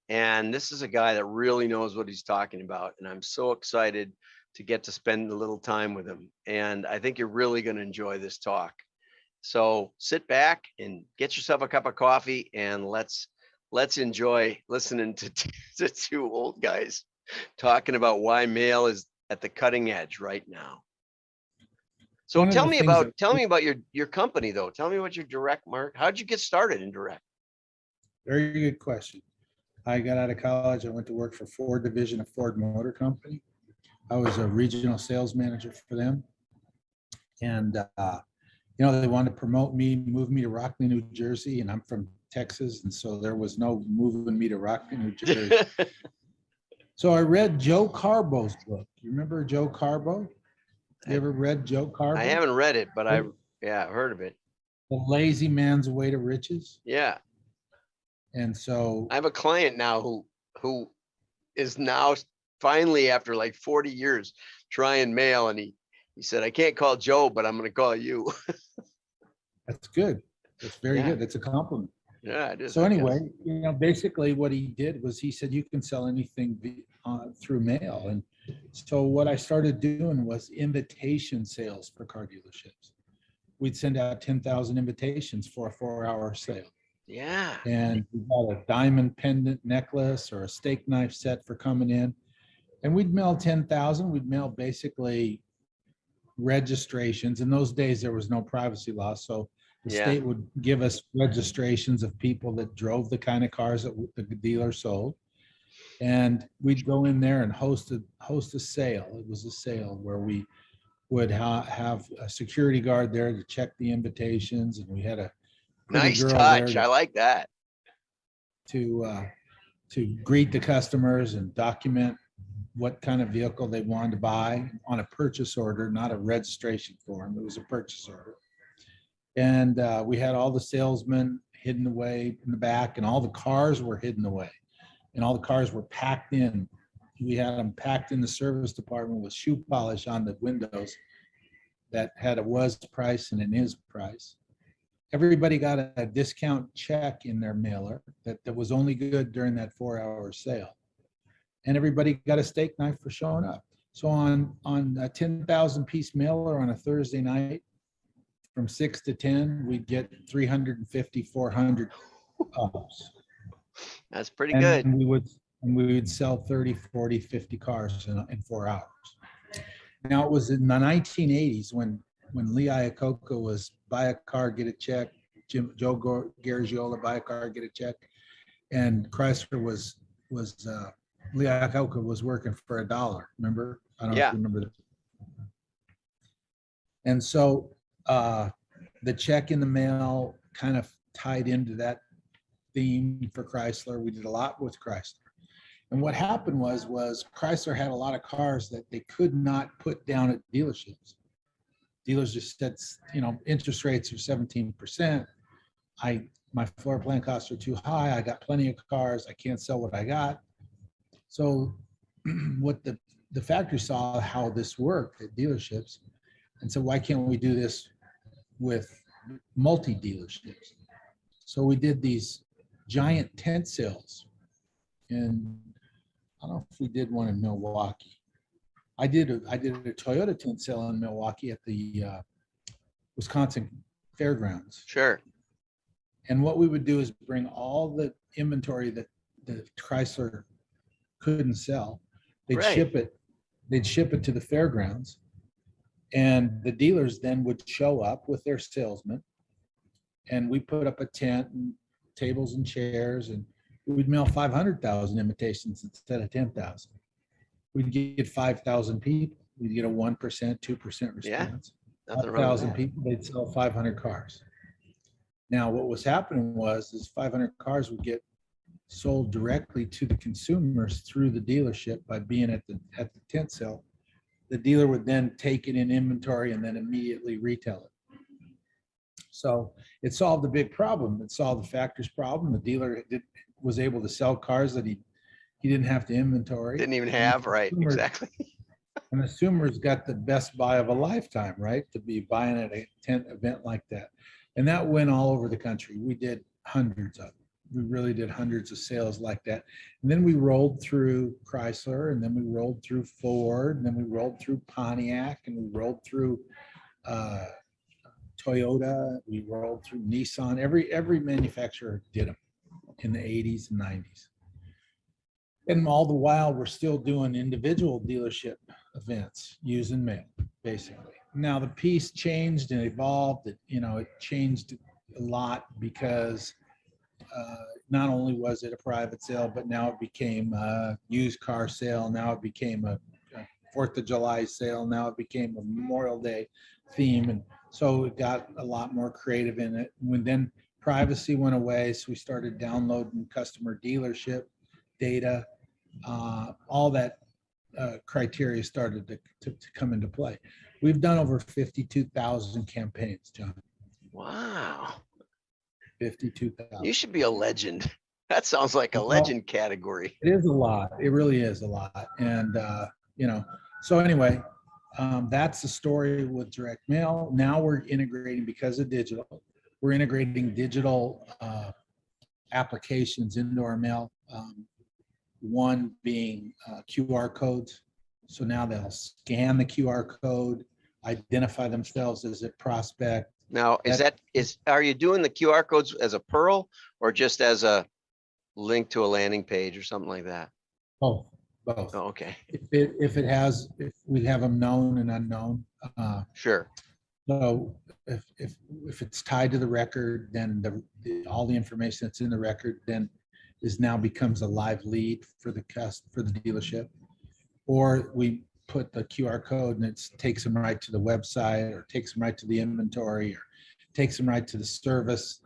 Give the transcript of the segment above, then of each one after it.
And this is a guy that really knows what he's talking about. And I'm so excited to get to spend a little time with him. And I think you're really going to enjoy this talk. So sit back and get yourself a cup of coffee and let's enjoy listening to, to two old guys talking about why mail is at the cutting edge right now. So tell me about your company though. Tell me what your direct market. How'd you get started in direct? Very good question. I got out of college. I went to work for Ford division of Ford Motor Company. I was a regional sales manager for them. And, they wanted to promote me, move me to Rockland, New Jersey. And I'm from Texas. And so there was no moving me to Rockland, New Jersey. So I read Joe Carbo's book. You remember Joe Carbo? You ever read Joe Carbo? I haven't read it, but I've heard of it. The Lazy Man's Way to Riches. Yeah. And so I have a client now who is now finally, after like 40 years, trying mail, and he said, I can't call Joe, but I'm going to call you. That's good. That's very good. That's a compliment. Yeah, it is. So anyway, basically what he did was he said, you can sell anything through mail. And so what I started doing was invitation sales for car dealerships. We'd send out 10,000 invitations for a 4-hour sale. Yeah. And we got a diamond pendant necklace or a steak knife set for coming in. And we'd mail 10,000. We'd mail basically registrations. In those days, there was no privacy law. So the state would give us registrations of people that drove the kind of cars that the dealer sold. And we'd go in there and host a sale. It was a sale where we would have a security guard there to check the invitations. And we had a nice touch. I like that. To greet the customers and document what kind of vehicle they wanted to buy on a purchase order, not a registration form. It was a purchase order. And we had all the salesmen hidden away in the back, and all the cars were hidden away, and all the cars were packed in. We had them packed in the service department with shoe polish on the windows that had a was price and an is price. Everybody got a discount check in their mailer that was only good during that 4-hour sale. And everybody got a steak knife for showing up. So on a 10,000 piece mailer on a Thursday night, from 6 to 10, we'd get 350, 400 cars. That's pretty good. And we would sell 30, 40, 50 cars in 4 hours. Now it was in the 1980s when Lee Iacocca was buy a car, get a check. Joe Garagiola, buy a car, get a check. And Chrysler was Lee Iacocca was working for $1. Remember? I don't know if you remember that. And so the check in the mail kind of tied into that theme for Chrysler. We did a lot with Chrysler. And what happened was Chrysler had a lot of cars that they could not put down at dealerships. Dealers just said, interest rates are 17%. My floor plan costs are too high. I got plenty of cars. I can't sell what I got. So what the factory saw how this worked at dealerships and said, why can't we do this with multi-dealerships? So we did these giant tent sales. And I don't know if we did one in Milwaukee. I did a Toyota tent sale in Milwaukee at the Wisconsin Fairgrounds. Sure. And what we would do is bring all the inventory that the Chrysler couldn't sell. They'd ship it to the fairgrounds, and the dealers then would show up with their salesmen, and we put up a tent and tables and chairs, and we'd mail 500,000 invitations instead of 10,000. We'd get 5,000 people. We'd get a 1%, 2% response. Yeah, 5,000 people, they'd sell 500 cars. Now, what was happening is 500 cars would get sold directly to the consumers through the dealership by being at the tent sale. The dealer would then take it in inventory and then immediately retail it. So it solved a big problem. It solved the factory's problem. The dealer was able to sell cars that he didn't have to inventory. Didn't even have, right, exactly. And the consumers got the best buy of a lifetime, right? To be buying at a tent event like that. And that went all over the country. We did hundreds of them. we really did hundreds of sales like that. And then we rolled through Chrysler, and then we rolled through Ford, and then we rolled through Pontiac, and we rolled through uh, Toyota, we rolled through Nissan. Every manufacturer did them in the 80s and 90s. And all the while, we're still doing individual dealership events using mail, basically. Now the piece changed and evolved. It changed a lot because not only was it a private sale, but now it became a used car sale. Now it became a 4th of July sale. Now it became a Memorial Day theme. And so it got a lot more creative in it. When then privacy went away, so we started downloading customer dealership data. All that criteria started to come into play. We've done over 52,000 campaigns, John. Wow. 52,000. You should be a legend. That sounds like a legend category. It is a lot. It really is a lot. And, so anyway, that's the story with direct mail. Now we're integrating, because of digital, we're integrating digital applications into our mail. One being QR codes. So now they'll scan the QR code, identify themselves as a prospect. Now, are you doing the QR codes as a pearl or just as a link to a landing page or something like that? Both. Oh, okay. If we have them known and unknown. Sure. So if it's tied to the record, then all the information that's in the record then now becomes a live lead for the dealership. Or we put the QR code and it takes them right to the website, or takes them right to the inventory, or takes them right to the service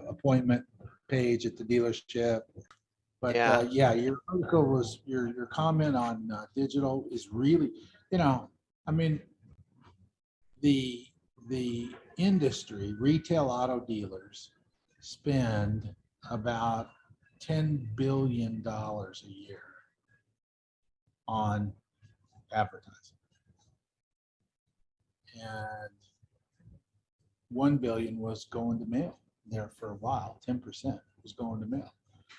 appointment page at the dealership. But your article was your comment on digital is really, the industry, retail auto dealers spend about $10 billion a year on advertising. And 1 billion was going to mail there for a while. 10% was going to mail.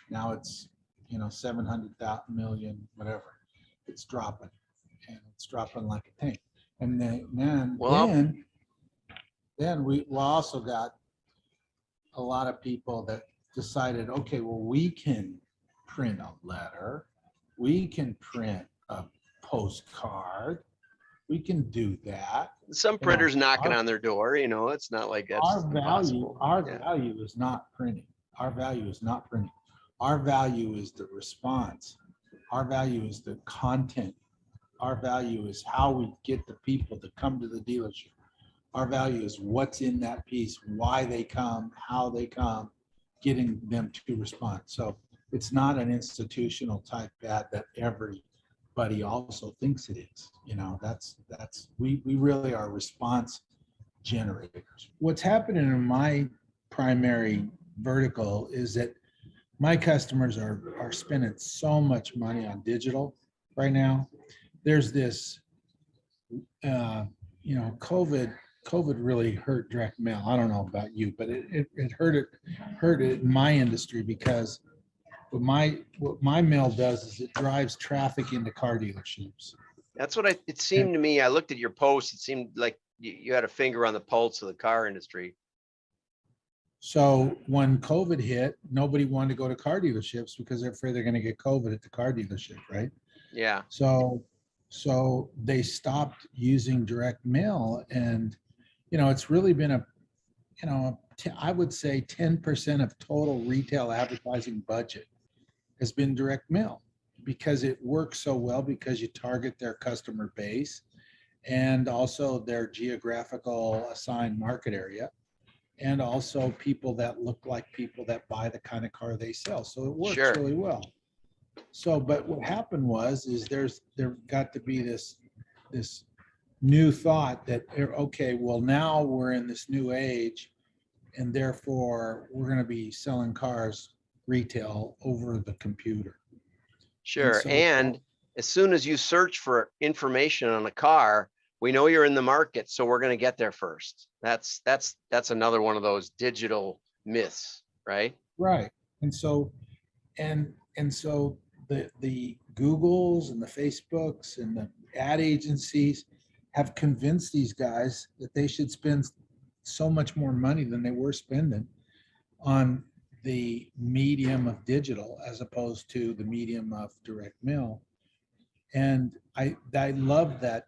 Now it's 700 million, whatever. It's dropping, and it's dropping like a tank. And then we also got a lot of people that decided, okay, well, we can print a letter, we can print a postcard, we can do that. Some printers knocking on their door, it's not like that's impossible. Our value is not printing. Our value is not printing. Our value is the response. Our value is the content. Our value is how we get the people to come to the dealership. Our value is what's in that piece, why they come, how they come, getting them to respond. So it's not an institutional type ad that everybody also thinks it is. We really are response generators. What's happening in my primary vertical is that my customers are spending so much money on digital right now. There's this, COVID really hurt direct mail. I don't know about you, but it hurt it in my industry, because what my mail does is it drives traffic into car dealerships. That's what it seemed to me. I looked at your post. It seemed like you had a finger on the pulse of the car industry. So when COVID hit, nobody wanted to go to car dealerships because they're afraid they're going to get COVID at the car dealership, right? Yeah. So they stopped using direct mail, and it's really been I would say 10% of total retail advertising budget has been direct mail, because it works so well, because you target their customer base and also their geographical assigned market area, and also people that look like people that buy the kind of car they sell. So it works really well. So, but what happened is there got to be this new thought that, okay, well, now we're in this new age, and therefore we're going to be selling cars retail over the computer. Sure. And as soon as you search for information on a car, we know you're in the market, so we're going to get there first. That's another one of those digital myths, right? Right. And so, and so the Googles and the Facebooks and the ad agencies have convinced these guys that they should spend so much more money than they were spending on the medium of digital as opposed to the medium of direct mail. And I love that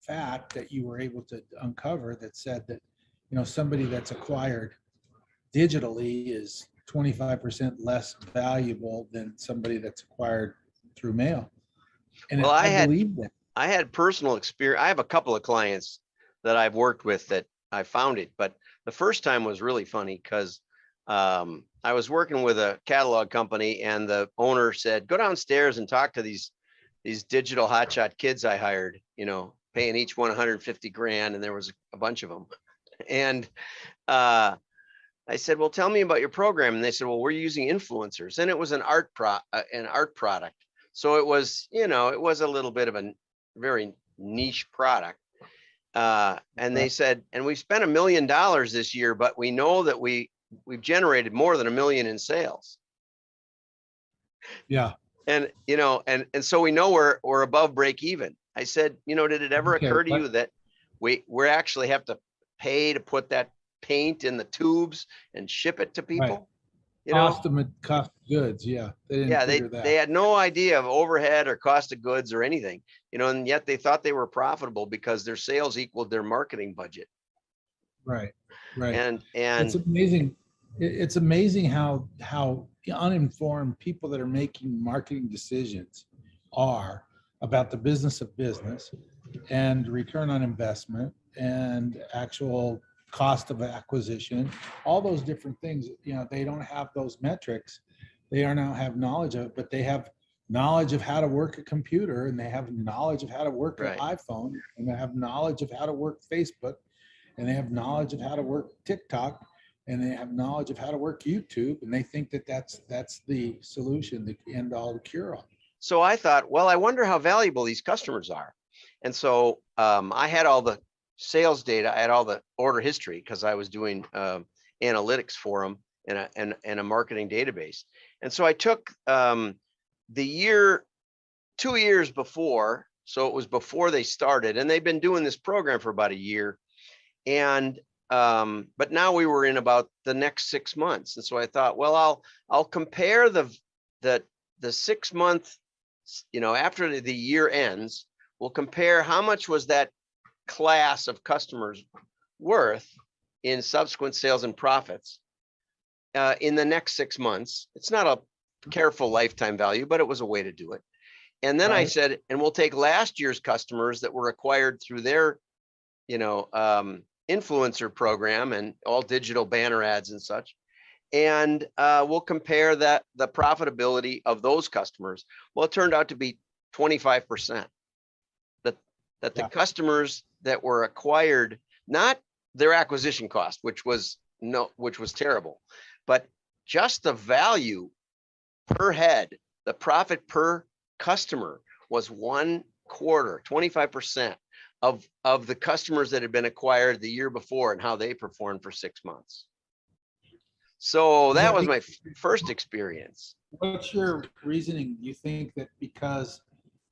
fact that you were able to uncover that said that, you know, somebody that's acquired digitally is 25% less valuable than somebody that's acquired through mail. And Well, I believe that. I had personal experience. I have a couple of clients that I've worked with that I found it, but the first time was really funny because I was working with a catalog company and the owner said, go downstairs and talk to these digital hotshot kids I hired, you know, paying each one 150 grand. And there was a bunch of them. And I said, well, tell me about your program. And they said, well, we're using influencers. And it was an art product. So it was, you know, it was a little bit of a very niche product. And they said, and we've spent $1 million this year, but we know that we've generated more than $1 million in sales. Yeah. And, you know, and so we know we're above break even. I said, you know, did it ever occur to you that we're actually have to pay to put that paint in the tubes and ship it to people? Right. You know, cost of goods. Yeah. They didn't yeah, figure that. they had no idea of overhead or cost of goods or anything, you know, and yet they thought they were profitable because their sales equaled their marketing budget. Right. Right. And It's amazing. It's amazing how uninformed people that are making marketing decisions are about the business of business and return on investment and actual cost of acquisition, all those different things. You know, they don't have those metrics. They don't have knowledge of it, but they have knowledge of how to work a computer, and they have knowledge of how to work an iPhone, and they have knowledge of how to work Facebook, and they have knowledge of how to work TikTok, and they have knowledge of how to work YouTube, and they think that that's the solution, the end all, the cure all. So I thought, well, I wonder how valuable these customers are. And so I had all the sales data. I had all the order history because I was doing analytics for them and a marketing database. And so I took the year, 2 years before. So it was before they started, and they've been doing this program for about a year. And but now we were in about the next 6 months. And so I thought, well, I'll compare the 6 month, you know, after the year ends, we'll compare how much was that class of customers worth in subsequent sales and profits in the next 6 months. It's not a careful lifetime value, but it was a way to do it. And then I said, and we'll take last year's customers that were acquired through their, you know, influencer program and all digital banner ads and such. And we'll compare the profitability of those customers. Well, it turned out to be 25%. That the customers that were acquired, not their acquisition cost, which was terrible, but just the value per head, the profit per customer was 1/4, 25% of the customers that had been acquired the year before and how they performed for 6 months. So that was my first experience. What's your reasoning? Do you think that because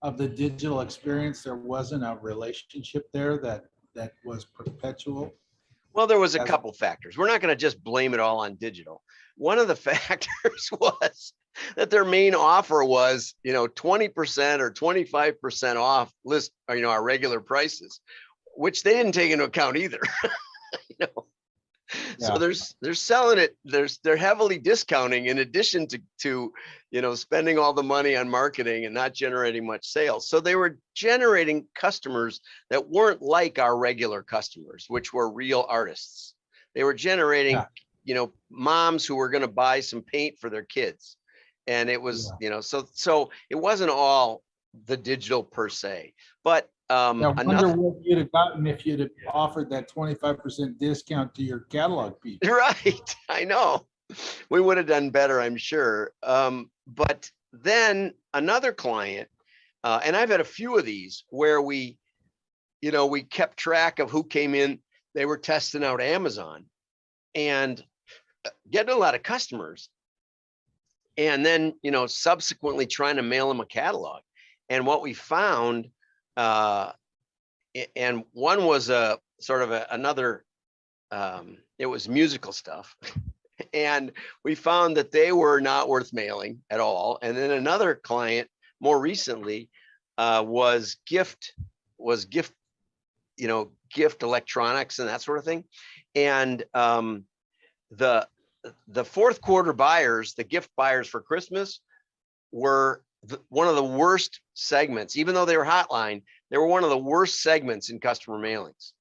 of the digital experience, there wasn't a relationship there that was perpetual? Well, there was a couple factors. We're not going to just blame it all on digital. One of the factors was that their main offer was, you know, 20% or 25% off list, or, you know, our regular prices, which they didn't take into account either. You know, so they're selling it. They're heavily discounting in addition to, you know, spending all the money on marketing and not generating much sales. So they were generating customers that weren't like our regular customers, which were real artists. They were generating, you know, moms who were going to buy some paint for their kids. And it was, you know, so it wasn't all the digital per se, but I wonder what you'd have gotten if you'd have offered that 25% discount to your catalog people. Right. I know. We would have done better, I'm sure. But then another client, and I've had a few of these where we kept track of who came in. They were testing out Amazon. And getting a lot of customers, and then, subsequently trying to mail them a catalog. And what we found, and one was a sort of another, it was musical stuff. And we found that they were not worth mailing at all. And then another client more recently was gift, gift electronics and that sort of thing. And the fourth quarter buyers, the gift buyers for Christmas, were one of the worst segments. Even though they were hotline, they were one of the worst segments in customer mailings.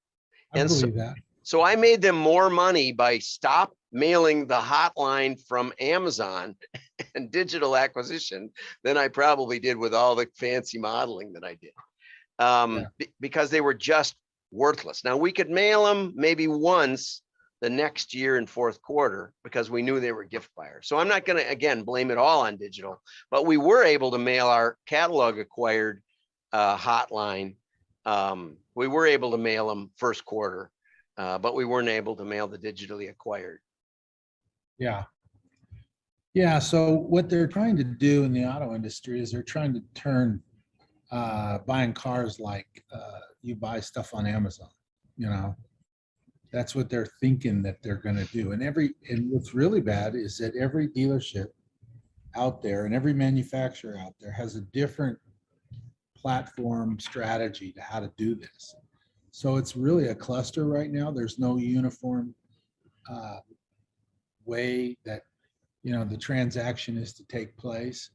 I believe that. So I made them more money by stop mailing the hotline from Amazon and digital acquisition than I probably did with all the fancy modeling that I did, because they were just worthless. Now we could mail them maybe once the next year in fourth quarter because we knew they were gift buyers. So I'm not going to, again, blame it all on digital, but we were able to mail our catalog acquired hotline. We were able to mail them first quarter. But we weren't able to mail the digitally acquired. Yeah. Yeah. So what they're trying to do in the auto industry is they're trying to turn buying cars like you buy stuff on Amazon. That's what they're thinking that they're going to do. And what's really bad is that every dealership out there and every manufacturer out there has a different platform strategy to how to do this. So it's really a cluster right now. There's no uniform way that, the transaction is to take place.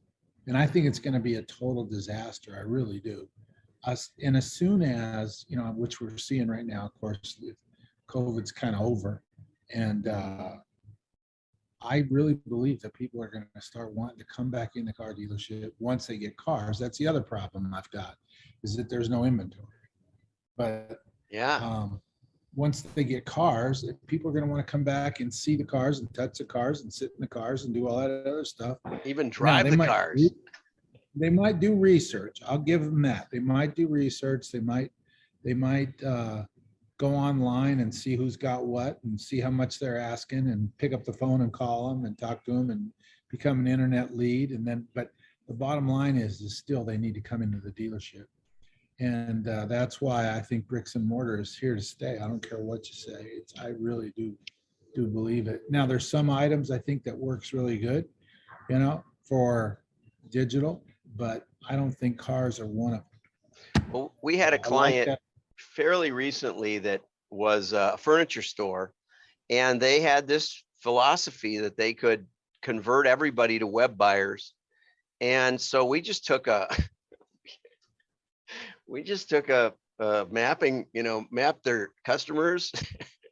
And I think it's going to be a total disaster. I really do. And as soon as, which we're seeing right now, of course, COVID's kind of over. And I really believe that people are going to start wanting to come back in the car dealership once they get cars. That's the other problem I've got, is that there's no inventory. But once they get cars, people are going to want to come back and see the cars and touch the cars and sit in the cars and do all that other stuff. Even drive the cars. They might do research. I'll give them that. They might do research. They might go online and see who's got what and see how much they're asking and pick up the phone and call them and talk to them and become an internet lead. And then, but the bottom line is still they need to come into the dealership. And that's why I think bricks and mortar is here to stay. I don't care what you say. I really do believe it. Now, there's some items I think that works really good, for digital, but I don't think cars are one of them. Well, we had a client fairly recently that was a furniture store, and they had this philosophy that they could convert everybody to web buyers. And so we just took a mapping, mapped their customers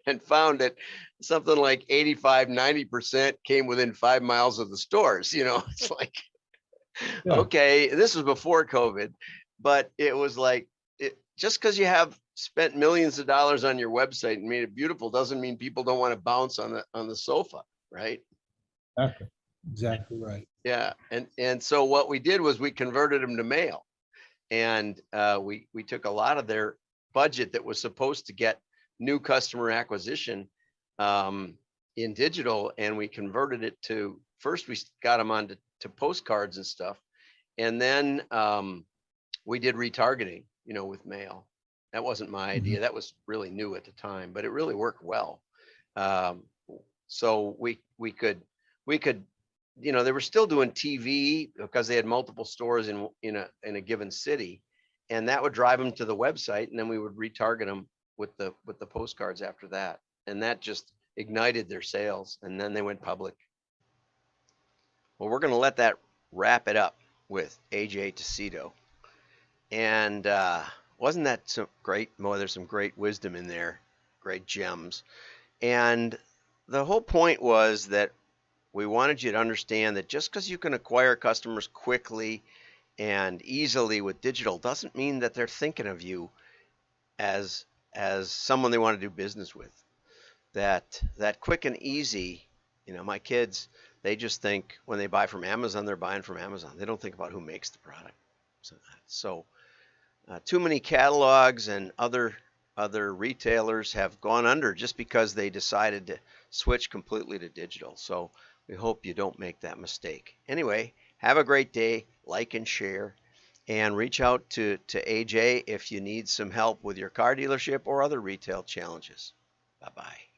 and found that something like 85-90% came within 5 miles of the stores. It's like, okay, this was before COVID, but it was like, just because you have spent millions of dollars on your website and made it beautiful doesn't mean people don't want to bounce on the sofa, right? Exactly right. Yeah, and so what we did was we converted them to mail. And we took a lot of their budget that was supposed to get new customer acquisition in digital, and we converted it to, first we got them on to postcards and stuff, and then we did retargeting, with mail. That wasn't my idea. That was really new at the time, but it really worked well. So we could, they were still doing TV because they had multiple stores in a given city, and that would drive them to the website, and then we would retarget them with the postcards after that, and that just ignited their sales, and then they went public. Well, we're going to let that wrap it up with AJ Tacito, and wasn't that so great? Mo, there's some great wisdom in there, great gems, and the whole point was that we wanted you to understand that just because you can acquire customers quickly and easily with digital doesn't mean that they're thinking of you as someone they want to do business with. That quick and easy, my kids, they just think when they buy from Amazon, they're buying from Amazon. They don't think about who makes the product. So too many catalogs and other other retailers have gone under just because they decided to switch completely to digital. So we hope you don't make that mistake. Anyway, have a great day, like and share, and reach out to AJ if you need some help with your car dealership or other retail challenges. Bye-bye.